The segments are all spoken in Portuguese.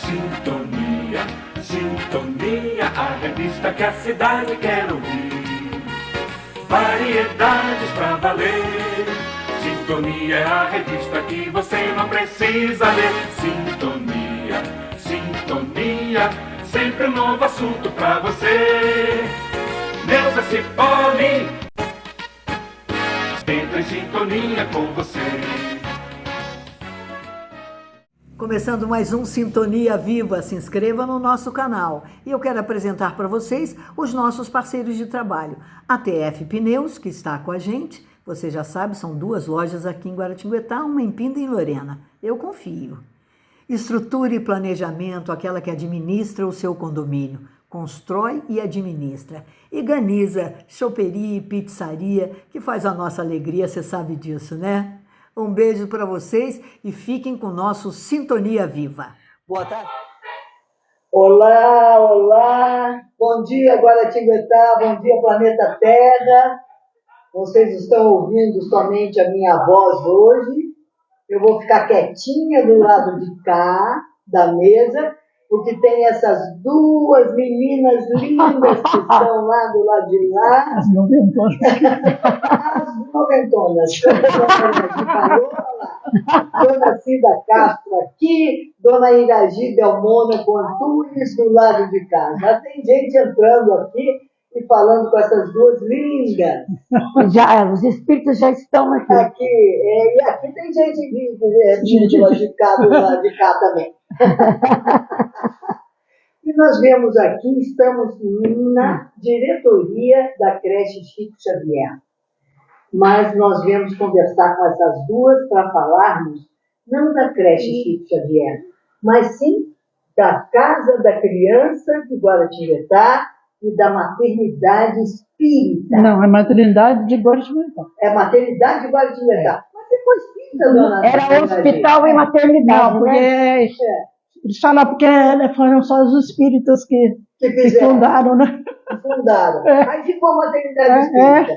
Sintonia, sintonia, a revista que a cidade quer ouvir. Variedades pra valer. Sintonia é a revista que você não precisa ler. Sintonia, sintonia, sempre um novo assunto pra você. Neuza Cipolle entra em sintonia com você. Começando mais um Sintonia Viva, se inscreva no nosso canal. E eu quero apresentar para vocês os nossos parceiros de trabalho. A TF Pneus, que está com a gente, você já sabe, são 2 lojas aqui em Guaratinguetá, uma em Pinda e em Lorena. Eu confio. Estrutura e Planejamento, aquela que administra o seu condomínio. Constrói e administra. E Ganiza, choperia e pizzaria, que faz a nossa alegria, você sabe disso, né? Um beijo para vocês e fiquem com o nosso Sintonia Viva. Boa tarde. Olá, olá. Bom dia, Guaratinguetá. Bom dia, planeta Terra. Vocês estão ouvindo somente a minha voz hoje. Eu vou ficar quietinha do lado de cá da mesa, porque tem essas 2 meninas lindas que estão lá do lado de lá. As noventonas. As noventonas. Dona Cida Castro aqui, Dona Iragy Belmônaco Antunes do lado de cá. Já tem gente entrando aqui e falando com essas 2 lindas. Já, os espíritos já estão aqui. E aqui tem gente de cá do lado de cá também. E nós vemos aqui, estamos na diretoria da creche Chico Xavier. Mas nós viemos conversar com essas 2 para falarmos, não da creche Chico Xavier, mas sim da Casa da Criança de Guaratinguetá e da Maternidade Espírita. Não, é maternidade de Guaratinguetá. É Maternidade de Guaratinguetá. Mas depois espírita, dona Era hospital e maternidade. Não, porque eles falam porque foram só os espíritos que fundaram, né? Fundaram. Aí ficou a Maternidade Espírita.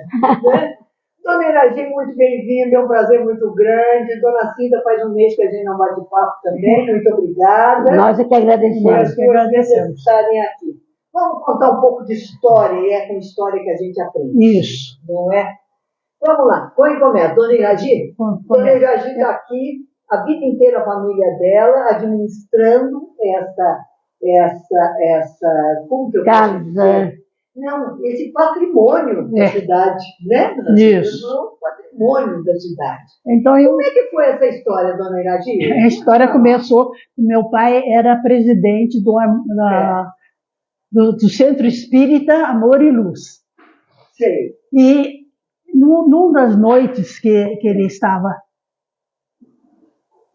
Né? Dona Iragy, muito bem-vinda, é um prazer muito grande. Dona Cida, faz um mês que a gente não bate papo também, muito obrigada. Nós é que agradecemos. Estarem aqui. Vamos contar um pouco de história, e é com história que a gente aprende. Isso. Não é? Vamos lá, quem começa? Dona Iragy? Dona Iragy está aqui, a vida inteira a família dela, administrando essa como que eu posso dizer? Não, esse patrimônio da cidade, né? Isso. O patrimônio da cidade. Então, como é que foi essa história, Dona Iragy? A história começou, meu pai era presidente do Centro Espírita Amor e Luz. Sei. E numa das noites que ele estava,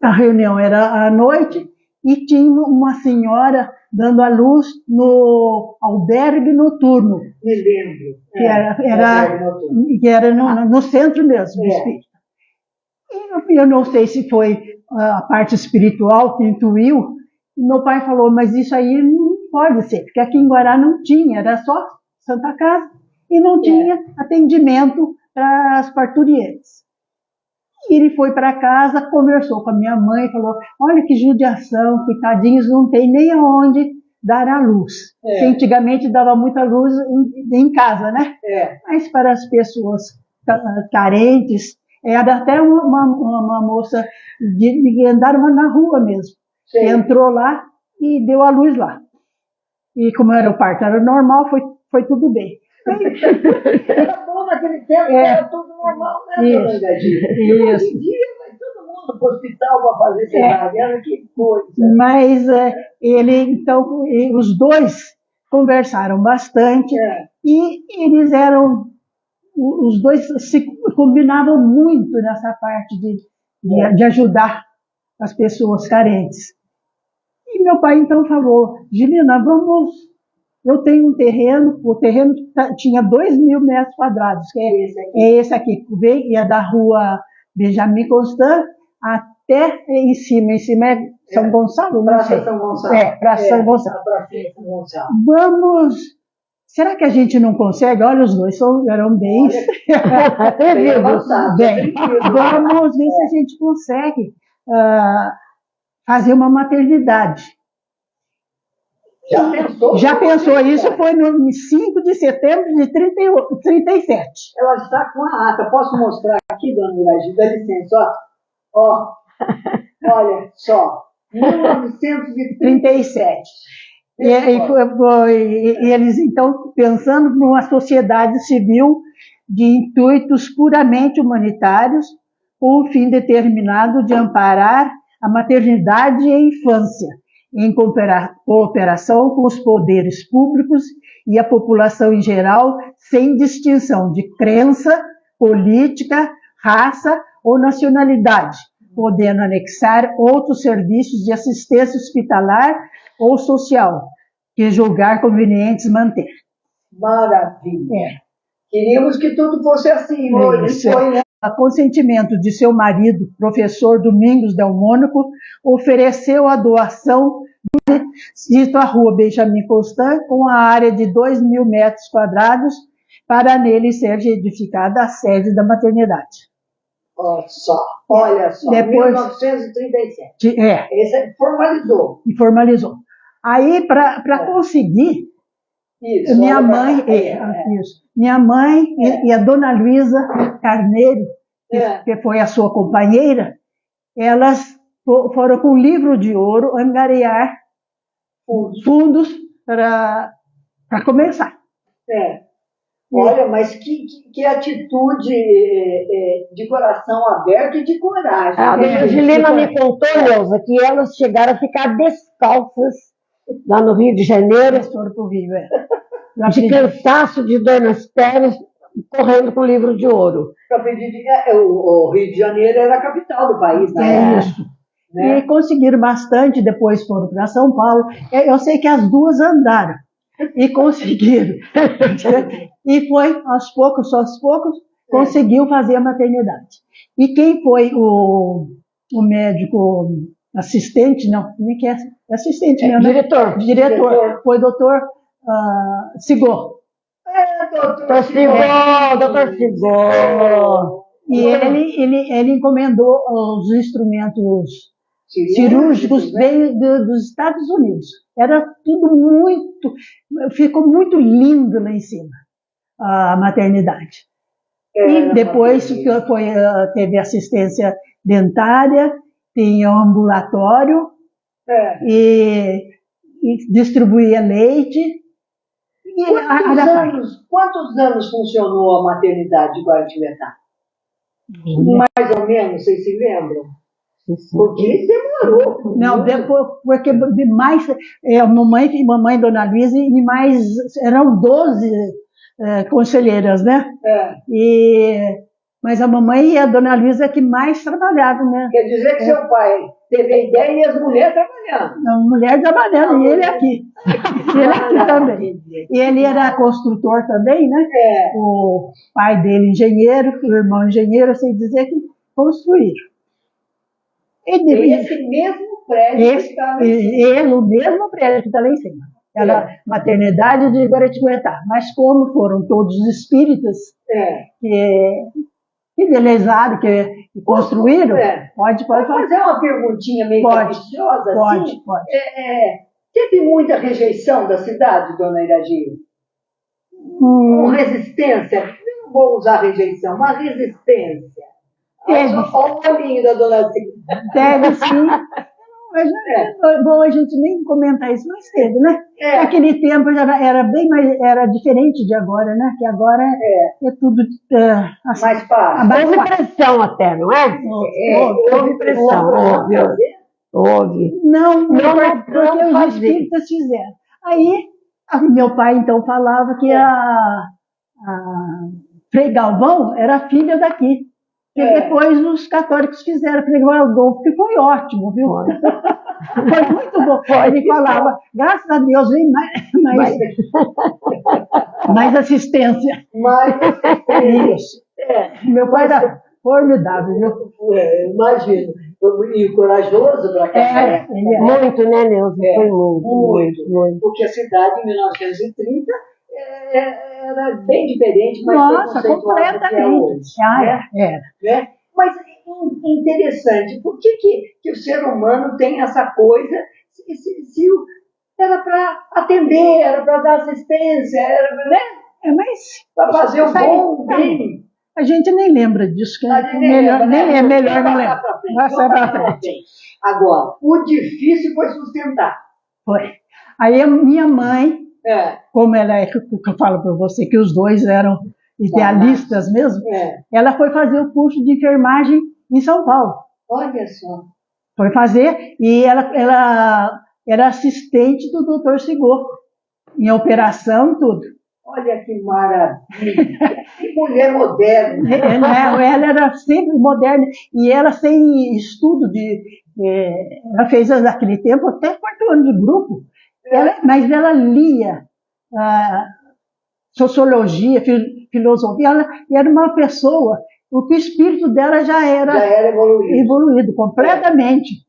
a reunião era à noite, e tinha uma senhora dando a luz no albergue noturno. Me lembro. Que era no centro mesmo, do espírito. E eu não sei se foi a parte espiritual que intuiu, e meu pai falou, mas isso aí não pode ser, porque aqui em Guará não tinha, era só Santa Casa, e não tinha atendimento para as parturientes. E ele foi para casa, conversou com a minha mãe, falou, olha que judiação, coitadinhos, não tem nem aonde dar a luz. Porque antigamente dava muita luz em casa, né? Mas para as pessoas carentes, era até uma moça que andava na rua mesmo. Sim. Entrou lá e deu a luz lá. E como era o parto era normal, foi tudo bem. Era bom naquele tempo, era tudo normal, né, Dona Iragy? Hoje em dia vai todo mundo para o hospital para fazer cesárea, que coisa. Mas então, os 2 conversaram bastante e eles os 2 se combinavam muito nessa parte de ajudar as pessoas carentes. E meu pai então falou, Gilina, eu tenho um terreno, o terreno tinha 2.000 metros quadrados, que é esse aqui, ia da rua Benjamin Constant até em cima é São Gonçalo, não sei. São Gonçalo. Praça São Gonçalo. Será que a gente não consegue? Olha, os 2 eram bem avançados. Vamos ver se a gente consegue fazer uma maternidade. Já pensou? Já pensou, isso foi no 5 de setembro de 37. Ela está com a ata. Posso mostrar aqui, dona Iragy? Dá licença, ó. Olha só. 1937. E eles, então, pensando numa sociedade civil de intuitos puramente humanitários, com o fim determinado de amparar a maternidade e a infância, em cooperação com os poderes públicos e a população em geral, sem distinção de crença, política, raça ou nacionalidade, podendo anexar outros serviços de assistência hospitalar ou social, que julgar convenientes manter. Maravilha. Queríamos que tudo fosse assim, hoje foi, né? A consentimento de seu marido, professor Domingos Del Mônaco, ofereceu a doação de a rua Benjamin Constant, com a área de 2.000 metros quadrados, para nele ser edificada a sede da maternidade. Olha só, depois, 1937. Esse formalizou. Aí, para conseguir, isso, minha mãe e a dona Luísa Carneiro, que foi a sua companheira, elas foram com um livro de ouro angariar fundos para começar. Olha, mas que atitude de coração aberto e de coragem. A dona Angelina me contou, Neuza, que elas chegaram a ficar descalças lá no Rio de Janeiro, de cansaço, de dor nas pernas, correndo com o livro de ouro. O Rio de Janeiro era a capital do país, né? Isso. Né? E conseguiram bastante, depois foram para São Paulo. Eu sei que as duas andaram e conseguiram. E foi, aos poucos, conseguiu fazer a maternidade. E quem foi o médico assistente, não, como é que é? Assistente mesmo, diretor. Foi o doutor Sigor. Doutor Sigor. E ele encomendou os instrumentos cirúrgicos veio dos Estados Unidos. Era tudo ficou muito lindo lá em cima, a maternidade. E depois teve assistência dentária, tinha um ambulatório, e distribuía leite. Quantos anos funcionou a maternidade de Guaratinguetá? Mais ou menos, vocês se lembram? Porque demorou. Não, depois, porque mais, mamãe Dona Luísa e mais, eram 12 conselheiras, né? Mas a mamãe e a Dona Luísa que mais trabalhavam, né? Quer dizer que seu pai teve a ideia e as mulheres trabalhando. A mulher trabalhando, e ele aqui. Ele aqui também. E ele era construtor também, né? O pai dele engenheiro, o irmão engenheiro, assim dizer que construíram. Esse mesmo prédio que está lá em cima. O mesmo prédio que está lá em cima. Era maternidade de Guaratinguetá. Mas como foram todos espíritas que idealizaram, que construíram, pode fazer uma perguntinha meio capciosa assim? Pode. Teve muita rejeição da cidade, dona Iragy? Ou resistência? Não vou usar rejeição, mas resistência. Olha o olhinho da dona Cida. Teve sim. Mas bom a gente nem comentar isso, mas teve, né? Naquele tempo era bem mais, era diferente de agora, né? Que agora é tudo mais fácil. Houve pressão até, não é? Houve pressão, houve. Não, porque os espíritas fizeram. Aí, meu pai então falava que a Frei Galvão era filha daqui. E depois os católicos fizeram Frei Galvão, que foi ótimo, viu? Foi muito bom. Ele falava, graças a Deus, vem mais assistência. Isso. Meu pai era formidável, viu? Imagino. E corajoso para cá. Muito, né, Neuza? Foi muito. Porque a cidade, em 1930, era bem diferente, mas completamente. Né? Mas interessante, por que o ser humano tem essa coisa, se era para atender, era para dar assistência, era, né? Mas Para fazer o isso aí, bom, bem. a gente nem lembra disso, que A é gente melhor, lembra, né? nem é melhor não Vamos lembrar. passar pra frente, Passar vamos pra passar pra frente. frente. Agora, o difícil foi sustentar. Foi. Aí a minha mãe, É, como ela é, que eu falo para você, que os dois eram idealistas mesmo, ela foi fazer o curso de enfermagem em São Paulo. olha só. Foi fazer, e ela era assistente do doutor Sigor, em operação e tudo. Olha que maravilha. Que mulher moderna. Ela era sempre moderna, e ela sem estudo ela fez naquele tempo até 4 anos de grupo, mas ela lia sociologia, filosofia, ela era uma pessoa, o espírito dela já era evoluído completamente.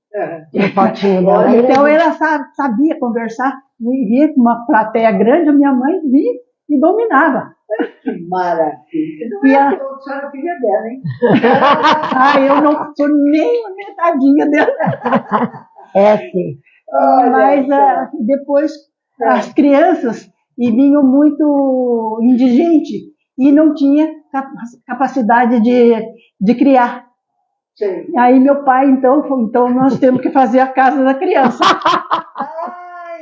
Então ela sabia conversar, via com uma plateia grande, a minha mãe via e dominava. Que maravilha. Não é a senhora filha dela, hein? Eu não sou nem a metadinha dela. Sim. Mas depois as crianças vinham muito indigentes e não tinha capacidade de criar. Sim. Aí meu pai, então nós temos que fazer a casa da criança.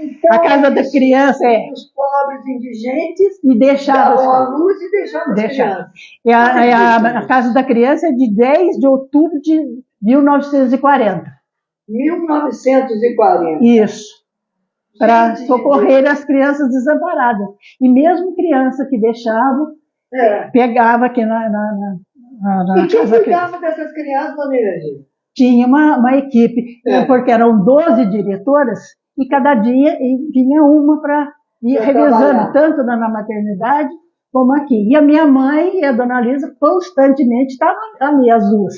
Então a casa da criança os pobres indigentes e deixava davam a luz e deixavam as crianças. E a casa da criança é de 10 de outubro de 1940. 1940. Isso. Para socorrer as crianças desamparadas. E mesmo criança que deixava, pegava aqui na e quem cuidava dessas crianças, dona Iragi? Tinha uma equipe, porque eram 12 diretoras, e cada dia vinha uma para ir revezando, tanto na maternidade como aqui. E a minha mãe e a dona Lisa constantemente estavam ali, as duas.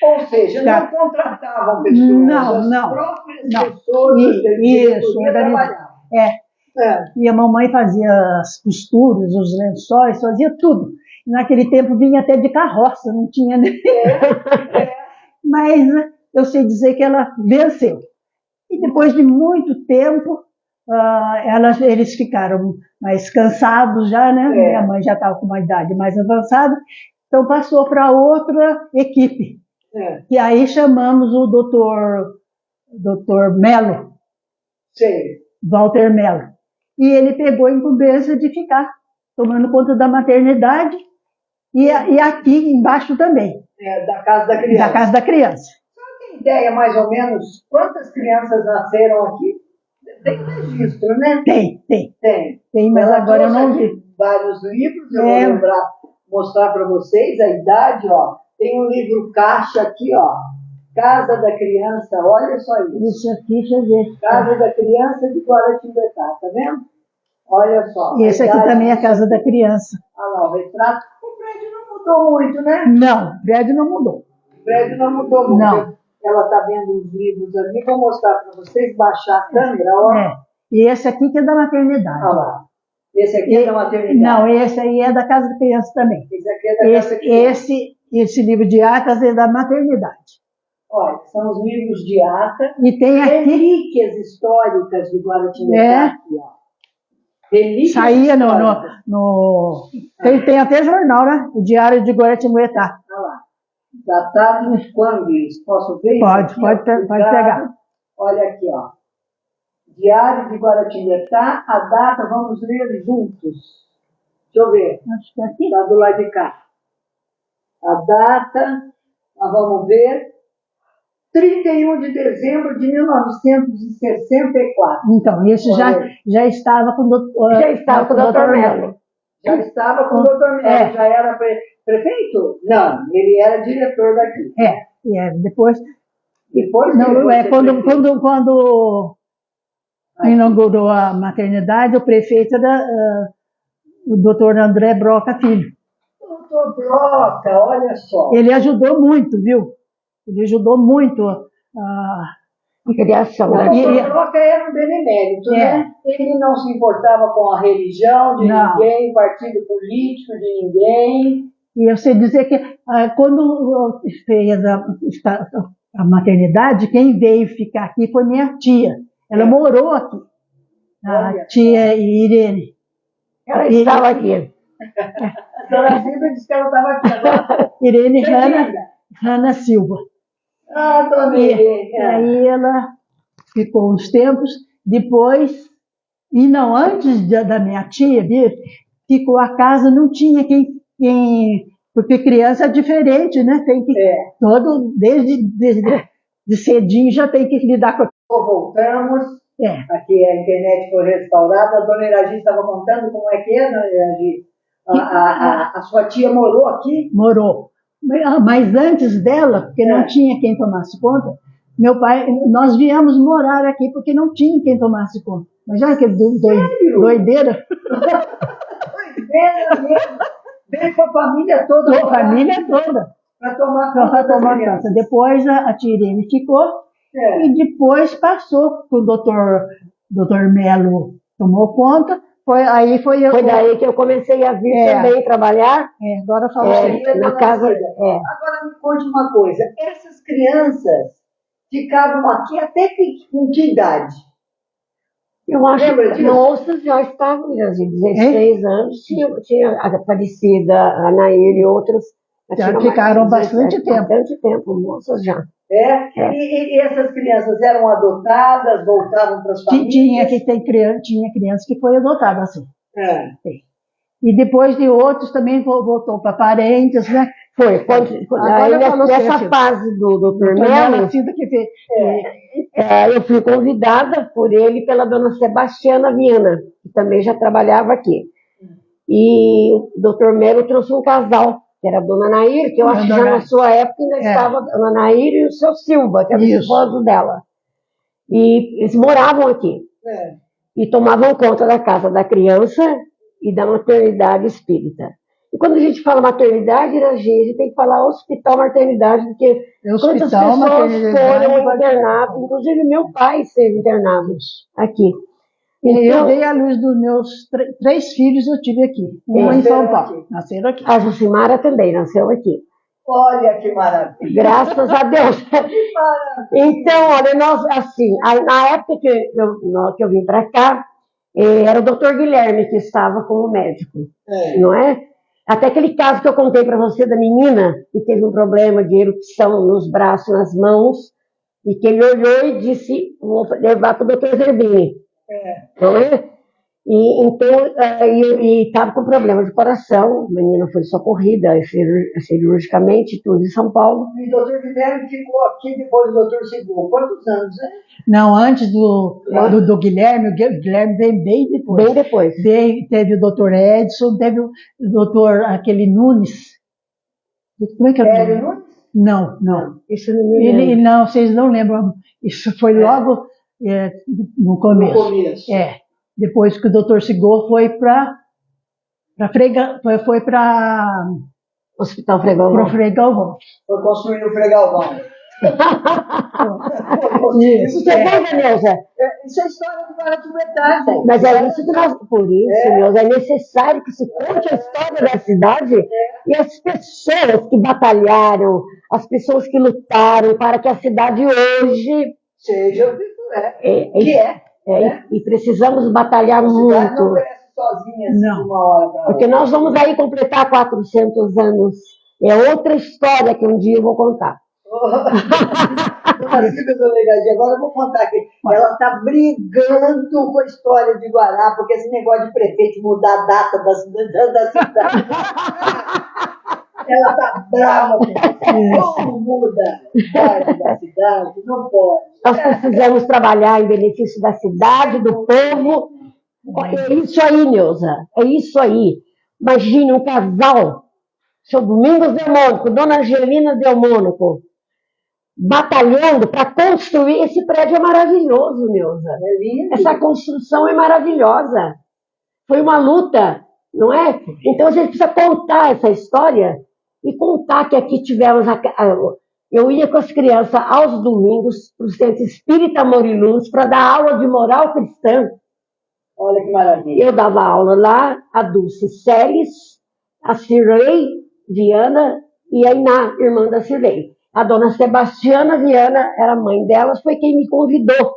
Ou seja, não contratavam pessoas, as próprias pessoas isso, trabalhavam. E a mamãe fazia as costuras, os lençóis, fazia tudo. Naquele tempo vinha até de carroça, não tinha nem. Mas eu sei dizer que ela venceu. E depois de muito tempo, eles ficaram mais cansados já, né? Minha mãe já estava com uma idade mais avançada, então passou para outra equipe. E aí chamamos o doutor Melo, Walter Melo. E ele pegou a incumbência de ficar tomando conta da maternidade e aqui embaixo também. Da casa da criança. Da casa da criança. Você tem ideia, mais ou menos, quantas crianças nasceram aqui? Tem registro, né? Tem, mas agora eu não vi. Vários livros, eu vou mostrar para vocês a idade, ó. Tem um livro caixa aqui, ó. Casa da Criança, olha só isso. Isso aqui, deixa eu ver. Casa da Criança de Guaratinguetá, tá vendo? Olha só. E esse aqui também é a Casa da Criança. Ah lá, o retrato. O prédio não mudou muito, né? Não, o prédio não mudou. O prédio não mudou muito. Não. Ela está vendo os livros ali, vou mostrar para vocês, baixar a câmera, ó. E esse aqui que é da maternidade. Olha lá. Esse aqui é da maternidade. Não, esse aí é da Casa da Criança também. Esse aqui é da Casa da Criança. Esse livro de atas é da maternidade. Olha, são os livros de ata. E tem aqui relíquias históricas de Guaratinguetá aqui, ó. Relíquias saía tem até jornal, né? O Diário de Guaratinguetá. Olha lá. Datado de quando isso? Posso ver? Pode pegar. Olha aqui, ó. Diário de Guaratinguetá, a data, vamos ler juntos. Deixa eu ver. Acho que é aqui. Está do lado de cá. A data, nós vamos ver. 31 de dezembro de 1964. Então, esse já estava com o doutor Já estava com o doutor Melo. Já estava com o doutor Melo. Já era prefeito? Não, ele era diretor daqui. Depois não, quando inaugurou a maternidade, o prefeito era o doutor André Broca Filho. Doutor Broca, olha só. Ele ajudou muito, viu? Ele ajudou muito a criação. O doutor Broca era um benemérito, né? Ele não se importava com a religião de ninguém, partido político de ninguém. E eu sei dizer que quando fez a maternidade, quem veio ficar aqui foi minha tia. Ela morou aqui. A tia Irene. Ela estava aqui. A senhora Silvia disse que ela estava aqui agora. Irene Hanna Silva. Ah, dona Irene. Aí ela ficou uns tempos, depois, e não antes da minha tia vir, ficou a casa, não tinha quem porque criança é diferente, né? Tem que desde cedinho já tem que lidar com. Voltamos. Aqui a internet foi restaurada. A dona Iragy estava contando como é que é, dona Iragy? A sua tia morou aqui? Morou. Mas antes dela, porque não tinha quem tomasse conta, meu pai, nós viemos morar aqui porque não tinha quem tomasse conta. Mas já que doideira. Doideira mesmo. Veio com a família toda. Com a família toda. Para tomar conta. Depois a tia Irene ficou. E depois passou com o doutor Melo, tomou conta. Foi daí que eu comecei a vir também trabalhar. Agora falou na casa. Agora me conte uma coisa. Essas crianças ficavam aqui até com que idade? Eu acho que moças já estavam, 16 anos. Tinha a Aparecida, a Nair e outros. Já ficaram bastante tempo. Bastante tempo, moças já. E essas crianças eram adotadas, voltavam para as famílias? Tinha criança que foi adotada, assim. E depois de outros também voltou para parentes, né? Foi. Nessa fase do doutor Melo, eu fui convidada por ele pela dona Sebastiana Viana, que também já trabalhava aqui. E o doutor Melo trouxe um casal, que era a dona Nair, que eu acho que já na sua época ainda estava a dona Nair e o seu Silva, que era o esposo dela. E eles moravam aqui. E tomavam conta da casa da criança e da maternidade espírita. E quando a gente fala maternidade, a gente tem que falar hospital maternidade, porque quantas pessoas foram internadas, inclusive meu pai esteve internado aqui. Então, eu dei a luz dos meus 3 filhos, eu tive aqui. Uma em São Paulo. Nasceram aqui. A Jucimara também nasceu aqui. Olha que maravilha. Graças a Deus. Então, olha, nós, assim, na época que eu vim para cá, era o doutor Guilherme que estava como médico, não é? Até aquele caso que eu contei para você da menina que teve um problema de erupção nos braços, nas mãos, e que ele olhou e disse, vou levar para o doutor Zerbini. Não é? E então, estava com problema de coração, a menina foi socorrida cirurgicamente, tudo em São Paulo. E o doutor Guilherme ficou aqui depois do doutor Seguro. Quantos anos, né? Não, antes do Guilherme, o Guilherme veio bem depois. Bem depois. Teve o doutor Edson, teve o doutor aquele Nunes. Como é que é o nome? Não. Isso não me lembro. Não, vocês não lembram. Isso foi logo no começo. No começo. Depois que o doutor Sigor foi para Hospital Frei Galvão. Pro Frei Galvão. Foi construir o Frei Galvão. Isso é bom, Neuza? Isso é história do Paraty Metade. Mas é isso que nós... Por isso, Neuza, é necessário que se conte a história da cidade e as pessoas que batalharam, as pessoas que lutaram para que a cidade hoje... seja e precisamos batalhar muito. Não cresce sozinha assim, de uma hora para outra. Porque nós vamos aí completar 400 anos. É outra história que um dia eu vou contar. Agora eu vou contar aqui. Ela está brigando com a história de Guará, porque esse negócio de prefeito mudar a data da cidade. Ela está brava com isso. Como muda a data da cidade? Não pode. Nós precisamos trabalhar em benefício da cidade, do povo. É isso aí, Neuza. É isso aí. Imagine um casal, seu Domingos Delmônico, Dona Angelina Delmônico, batalhando para construir esse prédio. É maravilhoso, Neuza. É lindo. Essa construção é maravilhosa. Foi uma luta, não é? Então a gente precisa contar essa história e contar que aqui tivemos... Eu ia com as crianças aos domingos para o Centro Espírita Amor e Luz para dar aula de moral cristã. Olha que maravilha. Eu dava aula lá, a Dulce Celes, a Cirlei Viana e a Iná, irmã da Cirlei. A dona Sebastiana Viana era a mãe delas, foi quem me convidou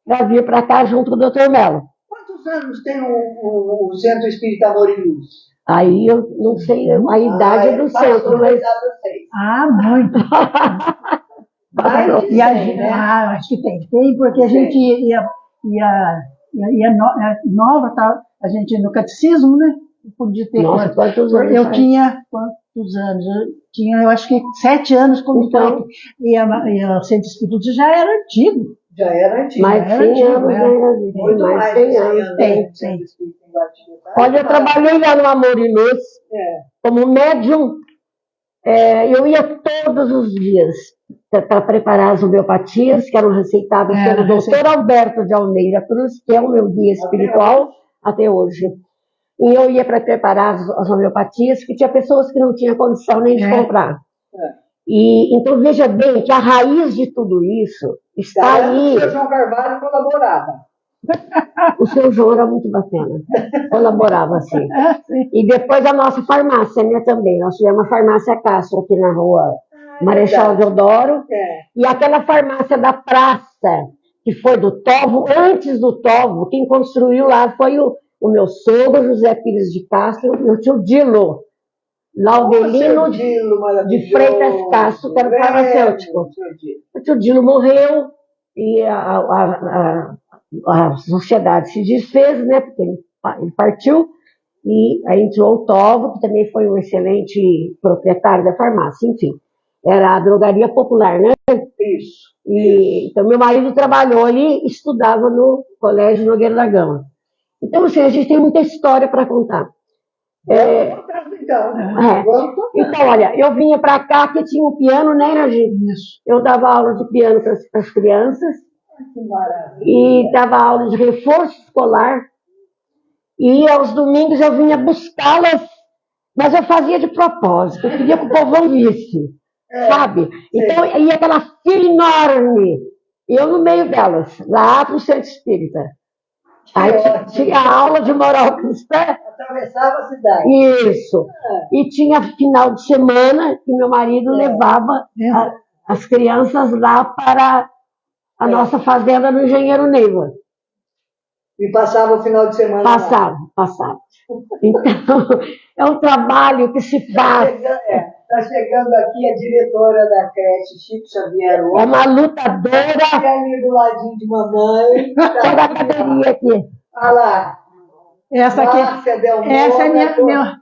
para vir para cá junto com o doutor Melo. Quantos Quantos anos tem o Centro Espírita Amor e Luz? Aí eu não sei a idade do centro, mas... Ah, muito. Mais de 100, né? Acho que tem, porque a gente ia nova, tá? A gente no catecismo, né? Podia ter quantos anos? Eu tinha quantos anos? Eu acho que 7 anos quando então, e o Centro Espírita já era antigo. Já era antigo. Mais 100 anos, Muito mais 100 anos. Tem. Olha, eu trabalhei lá no Amor e Luz, como médium. Eu ia todos os dias para preparar as homeopatias, que eram receitadas pelo doutor Alberto de Almeida Cruz, que é o meu guia espiritual até hoje. E eu ia para preparar as homeopatias, que tinha pessoas que não tinham condição nem de comprar. E, então, veja bem que a raiz de tudo isso está aí. O seu João Carvalho colaborava. O seu João era muito bacana. Colaborava, assim. E depois a nossa farmácia, né, também. Nós tivemos uma farmácia Castro aqui na rua Marechal Deodoro. E aquela farmácia da praça, que foi do Tovo, antes do Tovo, quem construiu lá foi o meu sogro, José Pires de Castro, e o tio Dilo. Laudelino de Freitas Castro, que era farmacêutico. O tio Dilo morreu e a sociedade se desfez, né, porque ele partiu, e aí entrou o Tovo, que também foi um excelente proprietário da farmácia, enfim. Era a drogaria popular, né? Isso. Então, meu marido trabalhou ali, estudava no Colégio Nogueira da Gama. Então, assim, a gente tem muita história para contar. Então, olha, eu vinha para cá que tinha um piano, né, gente? Eu dava aula de piano para as crianças. Que maravilha. E dava aula de reforço escolar. E aos domingos eu vinha buscá-las, mas eu fazia de propósito. Eu queria que o povão visse, sabe? Então, ia aquela fila enorme. Eu no meio delas, lá para o Centro Espírita. Aí tinha aula de moral cristã. Atravessava a cidade. Isso. E tinha final de semana que meu marido levava as crianças lá para a nossa fazenda no Engenheiro Neiva. E passava o final de semana Passava. Então, é um trabalho que se faz. Está chegando aqui a diretora da creche, Chico Xavier. É uma lutadora. Fica ali do ladinho de mamãe. Toda a cadeirinha aqui. Olha lá. Essa é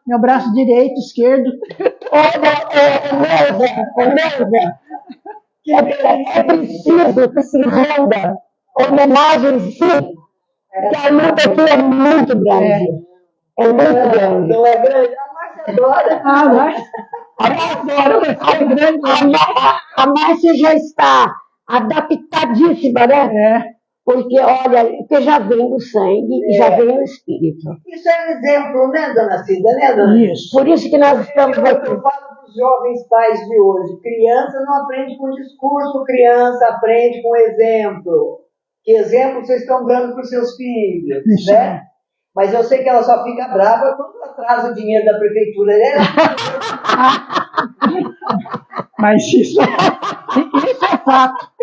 meu braço direito, esquerdo. É preciso que se renda homenagem, sim, porque a luta aqui é muito grande. É muito grande. Não é grande? A Márcia adora. A Márcia já está adaptadíssima, né? Porque, olha, que já vem no sangue e já vem no espírito. Isso é um exemplo, né, dona Cida? Né, dona? Isso. Por isso que nós estamos aqui. Eu falo para os jovens pais de hoje, criança não aprende com discurso, criança aprende com exemplo. Que exemplo vocês estão dando para os seus filhos, né? Mas eu sei que ela só fica brava quando atrasa o dinheiro da prefeitura, né? Mas isso é fato.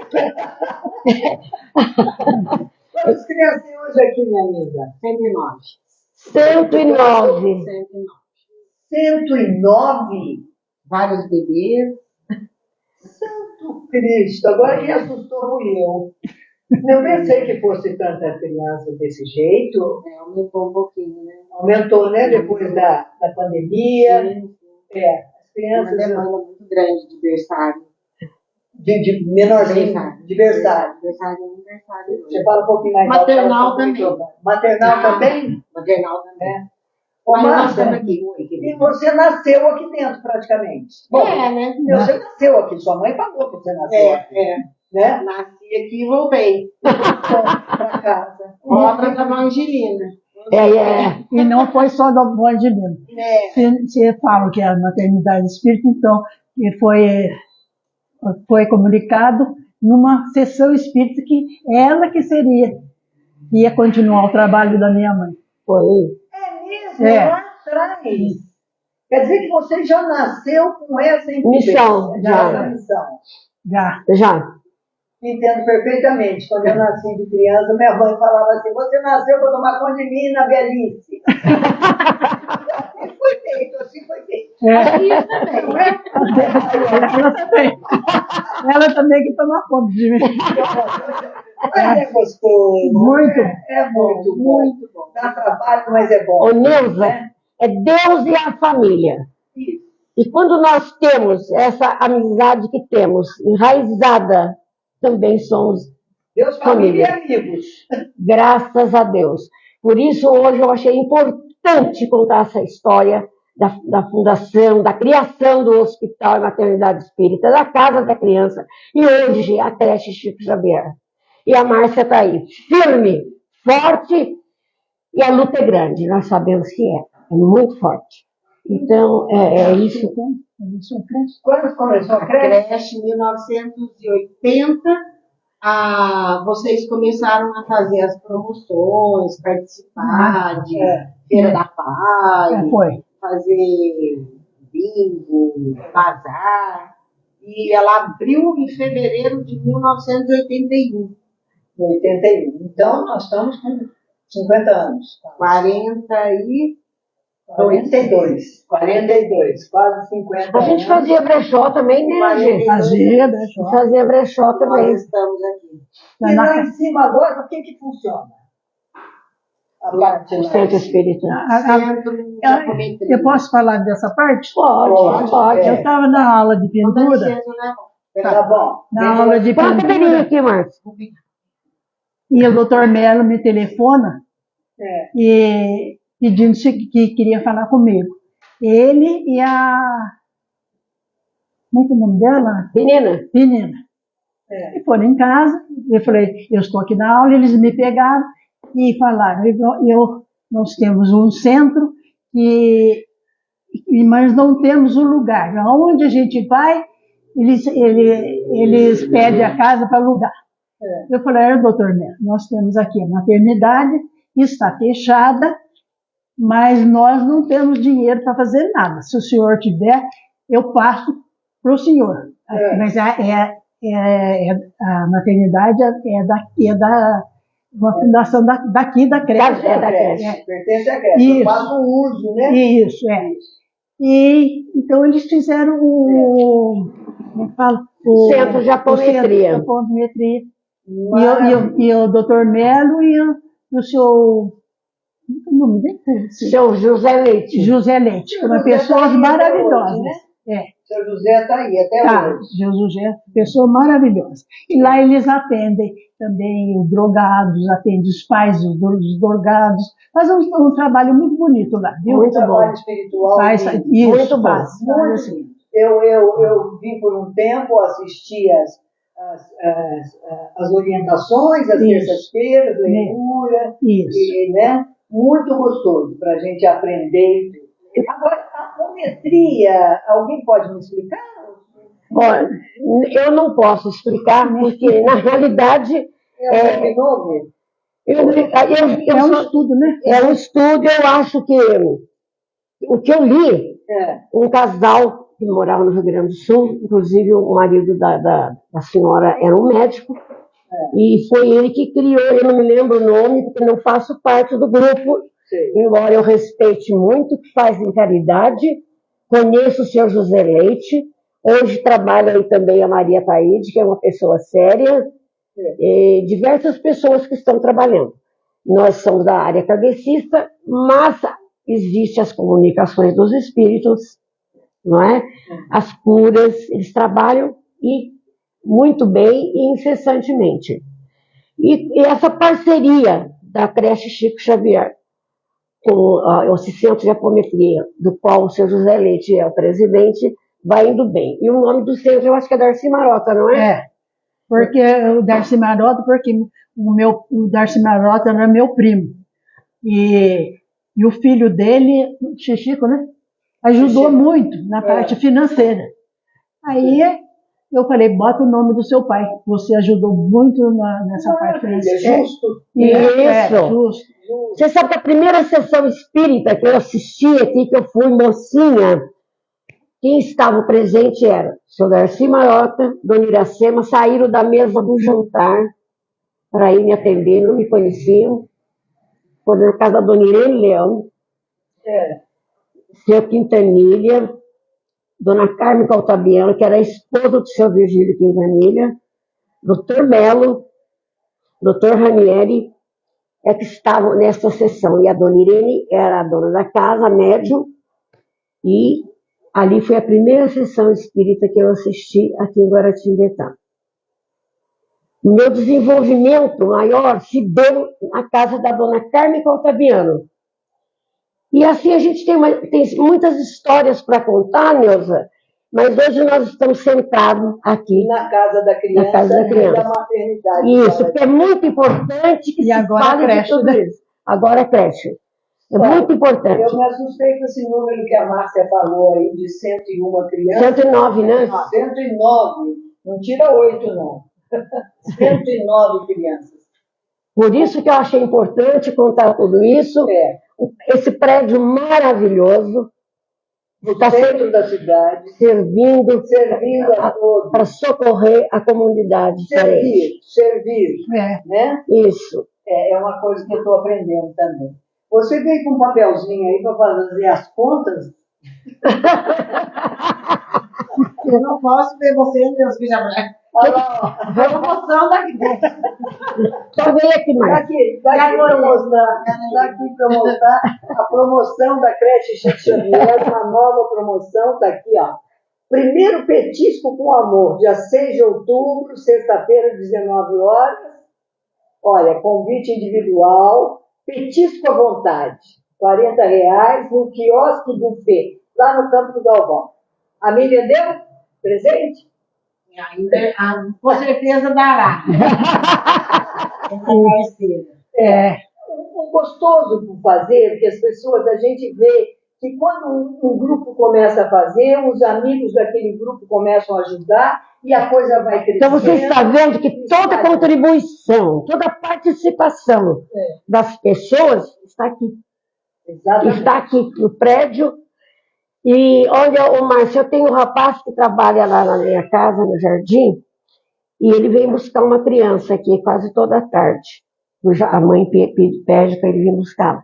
Quantas crianças tem hoje aqui, minha linda? 109. 109? Vários bebês. Santo Cristo, agora quem assustou fui eu. Eu pensei que fosse tanta criança desse jeito. Aumentou um pouquinho, né? Aumentou, né? Depois da pandemia. Sim. As crianças. Uma demanda muito grande de berçário. De menorzinho. De berçário. Berçário. Você fala um pouquinho mais Maternal também. Maternal também? Maternal também. Ô, Márcia, e você nasceu aqui dentro, praticamente. Bom, né? Você nasceu aqui, sua mãe pagou para você nascer aqui. Né? Nasci aqui e voltei. Para casa. Obra da Angelina. E não foi só da Angelina. Você fala que é a maternidade espírita, então, que foi comunicado numa sessão espírita que ela que ia continuar o trabalho da minha mãe. Foi. É mesmo? Lá atrás. Quer dizer que você já nasceu com essa missão. Já. Já. Entendo perfeitamente. Quando eu nasci de criança, minha mãe falava assim, você nasceu para tomar conta de mim na velhice. Assim foi feito, assim foi feito. Isso também, não é? Ela também. Ela também que toma conta de mim. Mas é gostoso. Muito. É muito bom. Muito bom. Dá trabalho, mas é bom. Ô, Neuza, é Deus e a família. Isso. E quando nós temos essa amizade que temos, enraizada, também somos Deus, família e amigos. graças a Deus. Por isso, hoje eu achei importante contar essa história da fundação, da criação do Hospital e Maternidade Espírita, da Casa da Criança, e hoje a creche Chico Xavier. E a Márcia está aí, firme, forte, e a luta é grande, nós sabemos que é muito forte. Então, é isso. Quando começou a A creche? creche, em 1980, vocês começaram a fazer as promoções, participar de Feira da Paz, Foi. fazer bingo, bazar. E ela abriu em fevereiro de 1981. 81. Então, nós estamos com 50 anos. 42, quase 50 A gente anos. fazia brechó também, né, gente? Fazia, deixou. Fazia brechó também. Nós estamos aqui. E lá em cima agora, o que funciona? A parte O lá. centro espiritual. Centro de apometria. Eu posso falar dessa parte? Pode. Eu estava na aula de pintura, Tá bom. na aula de Põe a cadeirinha pintura, aqui, Márcio. e o doutor Melo me telefona e pedindo que queria falar comigo. Ele e a... Como é que é o nome dela? Menina, Menina. E foram em casa, eu falei, eu estou aqui na aula, eles me pegaram e falaram, nós temos um centro, mas não temos um lugar. Aonde a gente vai, eles pedem a casa para alugar. Eu falei, doutor Melo, nós temos aqui a maternidade, está fechada, mas nós não temos dinheiro para fazer nada. Se o senhor tiver, eu passo para o senhor. Mas a maternidade é da uma fundação daqui da creche. É da creche. Pertence à creche. Isso. Eu faço uso, né? Isso, E então eles fizeram como é que fala? Centro de Apometria. O Centro de Apometria. E o doutor Melo e o seu... Como é o nome dele? seu José Leite. José Leite. Seu Uma José pessoas tá aí até maravilhosas. hoje, né? Seu José está aí até hoje. Seu José, pessoa maravilhosa. E lá eles atendem também os drogados, atendem os pais dos drogados. Faz um trabalho muito bonito lá, viu? Muito trabalho espiritual. Faz, lindo. isso, Muito bom. faz. Muito Assim. lindo. Eu vi por um tempo, assisti as orientações, as Isso. terças-feiras, leitura, Isso. e, né? Muito gostoso para a gente aprender. Agora, a apometria, alguém pode me explicar? Olha, eu não posso explicar, porque na realidade É novo? É um estudo, né? É um estudo, eu acho que o que eu li, um casal que morava no Rio Grande do Sul, inclusive o marido da senhora era um médico, e foi ele que criou, eu não me lembro o nome, porque não faço parte do grupo, embora eu respeite muito o que faz em caridade, conheço o senhor José Leite, hoje trabalha aí também a Maria Taide, que é uma pessoa séria, e diversas pessoas que estão trabalhando. Nós somos da área kardecista, mas existem as comunicações dos espíritos, não é? As curas, eles trabalham e muito bem e incessantemente. E essa parceria da creche Chico Xavier com esse centro de apometria, do qual o seu José Leite é o presidente, vai indo bem. E o nome do centro eu acho que é Darcy Marota, não é? Porque o Darcy Marota, porque o Darcy Marota era meu primo. E o filho dele, Chico, né? Ajudou muito na parte financeira. Aí eu falei, bota o nome do seu pai. Você ajudou muito nessa parte financeira. É justo. Isso. Justo. Você sabe que a primeira sessão espírita que eu assisti aqui, que eu fui mocinha, Quem estava presente era o senhor Darcy Maiota, dona Iracema, saíram da mesa do jantar para ir me atender, não me conheciam. Foram na casa da dona Irene Leão, senhor Quintanilha, dona Carmen Caltabiano, que era a esposa do senhor Virgílio Quintanilha, doutor Melo, doutor Ranieri, que estavam nessa sessão. E a dona Irene era a dona da casa, médium, e ali foi a primeira sessão espírita que eu assisti aqui em Guaratinguetá. O meu desenvolvimento maior se deu na casa da dona Carmen Caltabiano. E assim a gente tem muitas histórias para contar, Neuza, mas hoje nós estamos sentados aqui. Na casa da criança, na casa da criança. Da maternidade. Isso, porque é muito importante que e se agora fale creche, de tudo né? isso. Agora é creche. É muito importante. Eu me assustei com esse número que a Márcia falou aí, de 101 crianças. 109, né? 109. Não tira 8, não. 109 crianças. Por isso que eu achei importante contar tudo isso. Esse prédio maravilhoso. No centro da cidade. Servindo a todos. Para socorrer a comunidade. Servir. Né? Isso. É uma coisa que eu estou aprendendo também. Você veio com um papelzinho aí para fazer as contas? Eu não posso ver você, meus filhos. Promoção daqui. Só vem aqui mais. Daqui para mostrar a promoção da creche Chico Xavier, uma nova promoção, está aqui, ó. Primeiro petisco com amor, dia 6 de outubro, sexta-feira, 19 horas. Olha, convite individual, petisco à vontade, R$40 no quiosque buffet, lá no Campo do Galvão. A Miriam deu presente? Ainda, com certeza dará. Essa parceira. O gostoso por fazer, porque as pessoas, a gente vê que quando um grupo começa a fazer, os amigos daquele grupo começam a ajudar e a coisa vai crescendo. Então você está vendo que toda contribuição, toda participação das pessoas está aqui. Exatamente. Está aqui no prédio. E olha, Márcio, eu tenho um rapaz que trabalha lá na minha casa, no jardim, e ele vem buscar uma criança aqui quase toda a tarde. A mãe pede para ele vir buscar.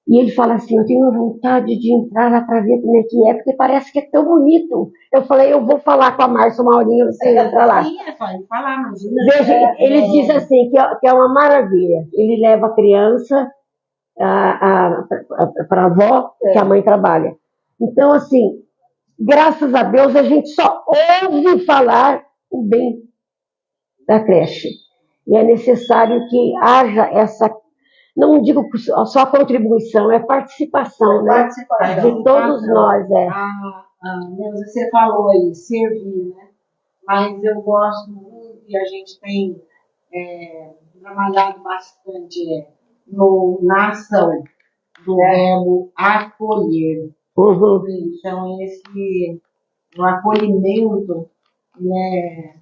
E ele fala assim, eu tenho vontade de entrar lá para ver como é que é, porque parece que é tão bonito. Eu falei, eu vou falar com a Márcia uma horinha, você entra lá. Sim, é só ele falar, imagina. Veja, ele diz assim, que é uma maravilha. Ele leva a criança para a avó, que a mãe trabalha. Então, assim, graças a Deus, a gente só ouve falar o bem da creche. E é necessário que haja essa, não digo só contribuição, é participação, né? De todos nós. Você falou aí, servir, né? Mas eu gosto muito e a gente tem trabalhado bastante na ação do verbo acolher. Uhum. Então, o acolhimento, né?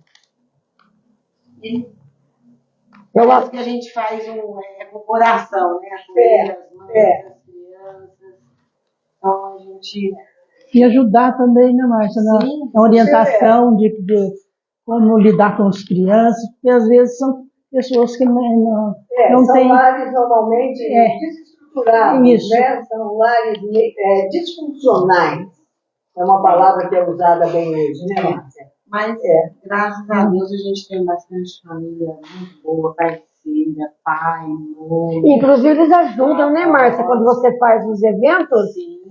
Eu acho que a gente faz com o coração, né? Acolher as mães, as crianças. Então, a gente... E ajudar também, né, Márcia, na orientação de como lidar com as crianças, porque às vezes são pessoas que não são têm... lares normalmente desestruturados, né? São lares disfuncionais. É uma palavra que é usada bem hoje, né, Márcia? Mas, graças a Deus, a gente tem bastante família muito boa, parceira, pai, mãe. Inclusive, eles ajudam, né, Márcia? Quando você faz os eventos, sim,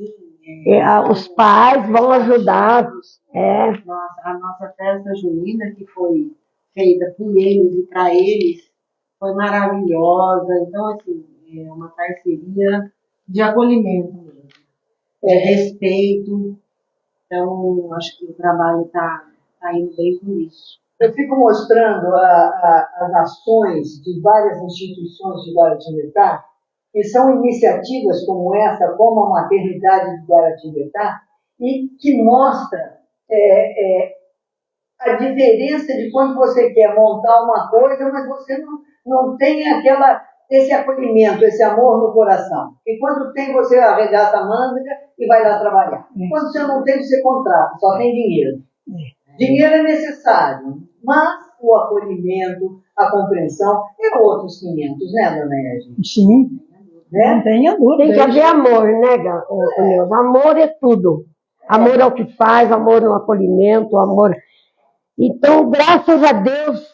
os pais vão ajudar. A nossa festa junina, que foi feita por eles e para eles, foi maravilhosa. Então, assim, é uma parceria de acolhimento mesmo, de respeito. Então, acho que o trabalho está indo bem com isso. Eu fico mostrando as ações de várias instituições de Guaratinguetá, que são iniciativas como essa, como a maternidade de Guaratinguetá, e que mostra a diferença de quando você quer montar uma coisa, mas você não tem esse acolhimento, esse amor no coração. E quando tem, você arregaça a manga e vai lá trabalhar. Quando você não tem, você contrata, só tem dinheiro. Dinheiro é necessário, mas o acolhimento, a compreensão é outros 500, né, dona Egi? Sim, Né? não tenha dúvida. Tem que haver amor, né, Neuza? Amor é tudo. Amor é o que faz, amor no acolhimento, amor. Então, graças a Deus,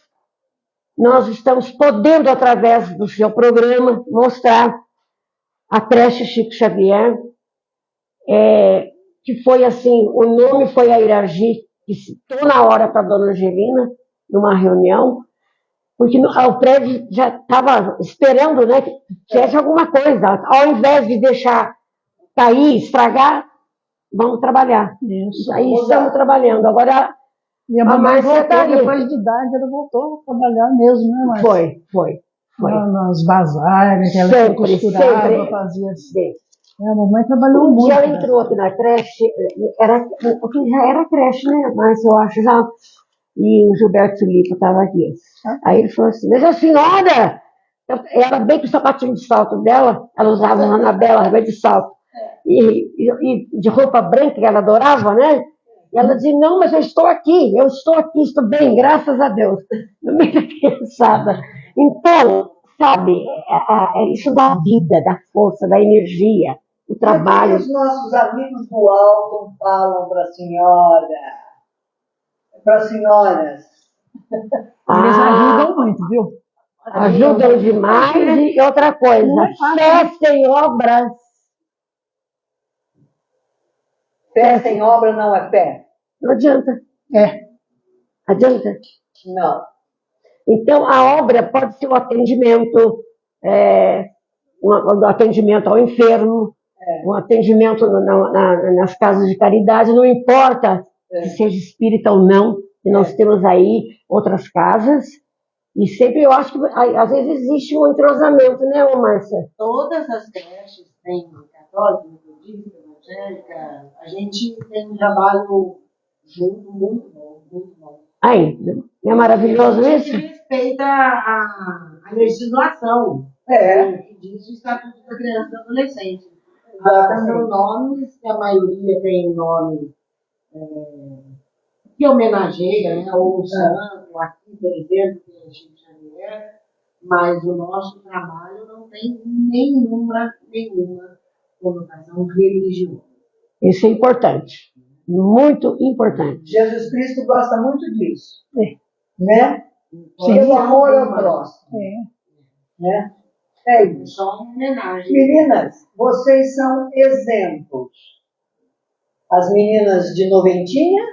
nós estamos podendo, através do seu programa, mostrar a creche Chico Xavier, que foi assim, o nome foi a Iragi, que citou na hora para a dona Angelina, numa reunião, porque o prédio já estava esperando, né, que tivesse alguma coisa. Ao invés de deixar cair, estragar, vamos trabalhar. Isso. Aí estamos trabalhando. Agora, Minha mamãe voltou, depois de idade, ela voltou a trabalhar mesmo, né, Márcia? Foi. Nos bazares, ela Sempre, costurava, sempre. fazia assim. Sempre. A mamãe trabalhou Um muito. dia ela entrou aqui na creche, já era creche, né? Mas eu acho já. E o Gilberto Filipe estava aqui. Aí ele falou assim: mas a senhora, ela bem com o sapatinho de salto dela, ela usava uma Anabela, bem de salto, e de roupa branca, que ela adorava, né? E ela dizia: não, mas eu estou aqui, estou bem, graças a Deus. No meio da criançada. Então, sabe, é isso da vida, da força, da energia, o trabalho. O que os nossos amigos do Alto falam para a senhora? Para as senhoras? Eles ajudam muito, viu? Ajudam demais. E outra coisa, fé sem obras. Fé sem obra não é fé? Não adianta. Adianta? Não. Então, a obra pode ser o atendimento, um atendimento ao enfermo, um atendimento nas casas de caridade, não importa se seja espírita ou não, e nós temos aí outras casas, e sempre eu acho que às vezes existe um entrosamento, né, Márcia? Todas as creches têm católica, metodista, evangélica, a gente tem um trabalho junto muito bom, muito bom. Aí, é maravilhoso a isso? gente respeita a legislação que diz o Estatuto da Criança e do Adolescente. São nomes que a maioria tem nome que homenageia, né? Ou o santo, aqui, por exemplo, que é Chico Xavier, mas o nosso trabalho não tem nenhuma conotação religiosa. Isso é importante. Muito importante. Jesus Cristo gosta muito disso. Né? Sim. Pelo amor ao próximo. Né? É isso. Só uma homenagem. Meninas, vocês são exemplos. As meninas de noventinha,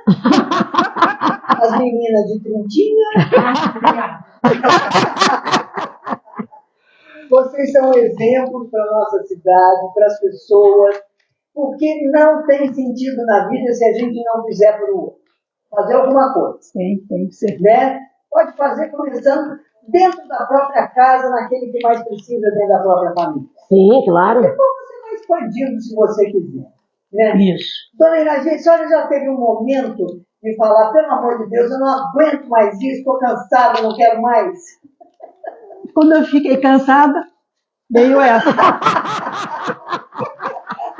as meninas de trintinha. Vocês são exemplos para a nossa cidade, para as pessoas, porque não tem sentido na vida se a gente não fizer para o outro. Fazer alguma coisa. Tem que ser. Né? Pode fazer começando dentro da própria casa, naquele que mais precisa dentro da própria família. Sim, claro. Depois você vai expandindo se você quiser. Né? Isso. Dona Iragi, a senhora já teve um momento de falar, pelo amor de Deus, eu não aguento mais isso, estou cansada, não quero mais. Quando eu fiquei cansada, veio essa.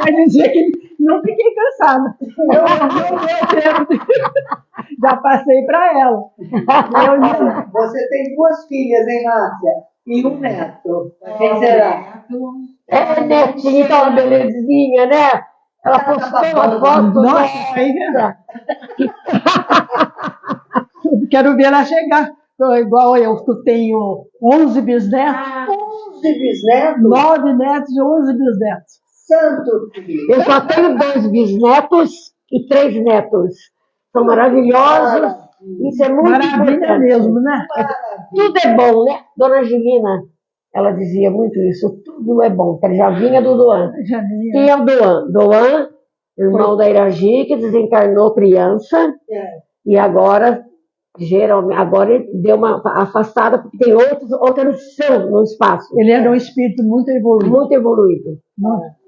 Quer dizer que não fiquei cansada. Já passei para ela. Você tem 2 filhas, hein, Márcia? E um neto. Quem será? Netinha, então, uma belezinha, né? Ela postou uma foto. Nossa, quero ver ela chegar. Igual eu, que tenho 11 bisnetos. 11 bisnetos? 9 netos e 11 bisnetos. Santo filho. Eu só tenho 2 bisnetos e 3 netos. São maravilhosos. Isso é muito maravilha importante. Mesmo, né? Tudo é bom, né? Dona Angelina, ela dizia muito isso. Tudo é bom. Que já vinha do Doan. Quem é o Doan? Doan, irmão da Iragi, que desencarnou criança. E agora... Agora ele deu uma afastada, porque tem outra missão no espaço. Ele era um espírito muito evoluído. Muito evoluído.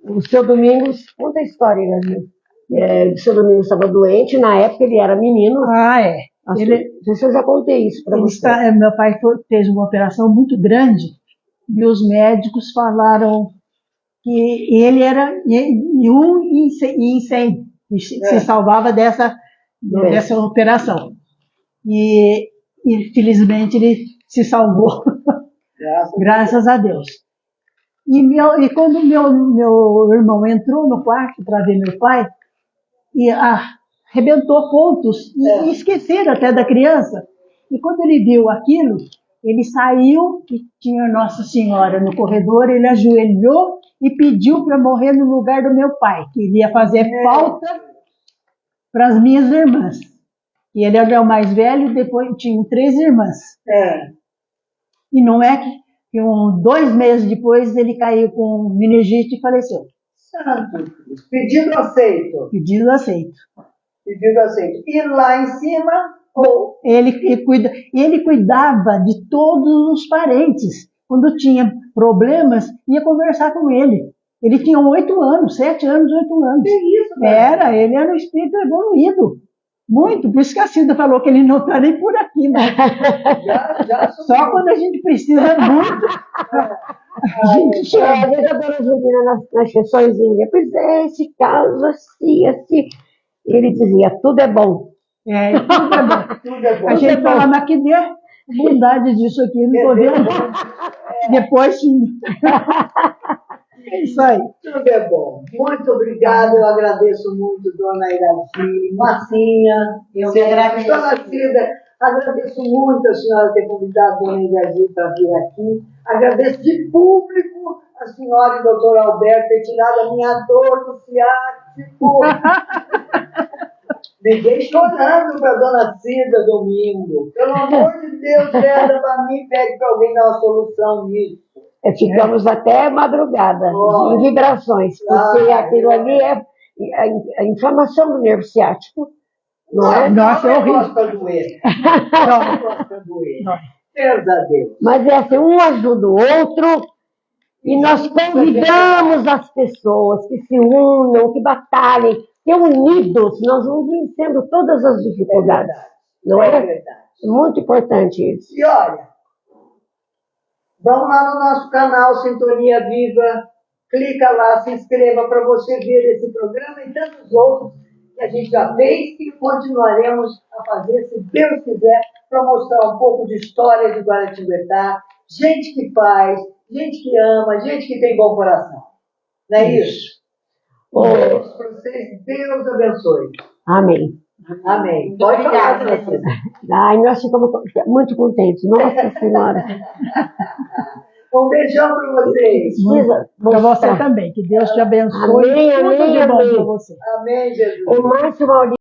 O seu Domingos, conta a história, né? O seu Domingos estava doente, na época ele era menino. Não sei se eu já contei isso para você. Meu pai fez uma operação muito grande e os médicos falaram que ele era um em 100 que se salvava dessa operação. E felizmente ele se salvou, graças a Deus. E quando meu irmão entrou no quarto para ver meu pai, e arrebentou pontos, e esqueceram até da criança. E quando ele viu aquilo, ele saiu e tinha Nossa Senhora no corredor, ele ajoelhou e pediu para morrer no lugar do meu pai, que iria fazer falta para as minhas irmãs. E ele era o mais velho, depois tinham 3 irmãs. E não é que 2 meses depois ele caiu com meningite e faleceu. Santo Cristo. Pedido aceito. Pedido aceito. Pedido aceito. E lá em cima... Ele cuidava de todos os parentes. Quando tinha problemas, ia conversar com ele. Ele tinha 8 anos, 7 anos, 8 anos. Que isso, ele era um espírito evoluído. Muito, por isso que a Cida falou que ele não está nem por aqui, mas só quando a gente precisa muito. A gente chega. Às vezes a dona Julina nas sessões dizia, pois é, esse caso assim. Ele dizia, tudo é bom. Tudo é bom. Tudo é bom. A gente fala, mas que dê bondade disso aqui, não podemos. Depois sim. É isso aí. Tudo é bom. Muito obrigada, eu agradeço muito, dona Iraci, Marcinha. Eu que agradeço. Dona Cida, agradeço muito a senhora ter convidado a dona Iraci para vir aqui. Agradeço de público a senhora e o doutor Alberto ter tirado a minha dor do ciático. Liguei chorando para a dona Cida domingo. Pelo amor de Deus, pede para mim, pede para alguém dar uma solução nisso. Ficamos até madrugada, em vibrações, porque aquilo ali é a inflamação do nervo ciático. Não é? Nossa, é horrível. Não gosta de doer. Não gosta de doer. Deus a Deus. Mas é assim, um ajuda o outro, e nós convidamos as pessoas que se unam, que batalhem, que unidos nós vamos vencendo todas as dificuldades. Não é? É verdade. É muito importante isso. E olha, vamos lá no nosso canal Sintonia Viva, clica lá, se inscreva para você ver esse programa e tantos outros que a gente já fez e continuaremos a fazer, se Deus quiser, para mostrar um pouco de história de Guaratinguetá, gente que faz, gente que ama, gente que tem bom coração. Não é isso? Beijo para vocês, Deus abençoe. Amém. Amém. Muito obrigada, Dona Cida. Ai, nós ficamos muito contentes. Nossa Senhora. Um beijão para vocês. Para você também. Que Deus te abençoe. Amém, Tudo amém, de bom amém. para você. Amém, Jesus. O Márcio Maurício.